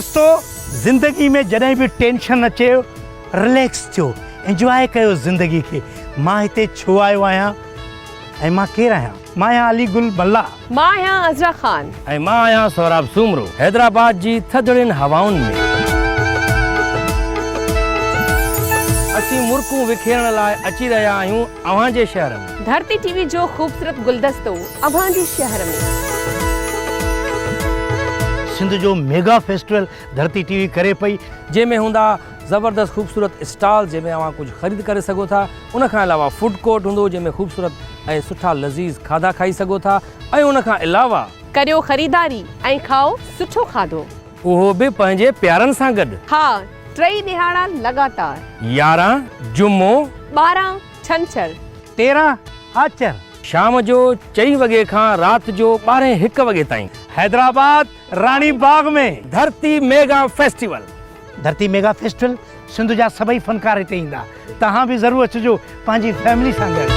दोस्तों, ज़िंदगी में जॾहिं बि टेंशन अचे रिलैक्स थियो, एंजॉय कयो ज़िंदगी खे। मां हिते छो आयो आहियां ऐं मां केरु आहियां? मां आहियां अली गुल मल्ला। मां आहियां अज़रा ख़ान। ऐं मां आहियां सौराब सूमरो। हैदराबाद जी थधिड़ियुनि हवाउनि में असीं मुर्कूं विखेरण लाइ अची रहिया आहियूं अव्हां जे शहर में। धरती टीवी जो ख़ूबसूरत गुलदस्तो अव्हां जे शहर में। सिंध जो मेगा फेस्टिवल धरती टीवी करे पई, जंहिंमें हूंदा ज़बरदस्त ख़ूबसूरत स्टॉल जंहिंमें अव्हां कुझु ख़रीद करे सघो था। उन खां अलावा फूड कोर्ट हूंदो जंहिंमें ख़ूबसूरत ऐं सुठा लज़ीज़ खाधा खाई सघो था। ऐं उन खां अलावा करियो ख़रीदारी ऐं खाओ सुठो खाधो, उहो बि पंहिंजे प्यारनि सां गॾु। हा, 3 ॾिहाड़ा लगातार, 11 जुमो, 12 छंछर, 13 आचर, शाम जो 4 वॻे खां राति जो 12-1 वॻे ताईं। हैदराबाद रानी बाग में धरती मेगा फेस्टिवल। धरती मेगा फेस्टिवल, सिंध जा सभई फनकार हिते ईंदा। तव्हां बि ज़रूरु अचिजो पंहिंजी फैमिली सां गॾु।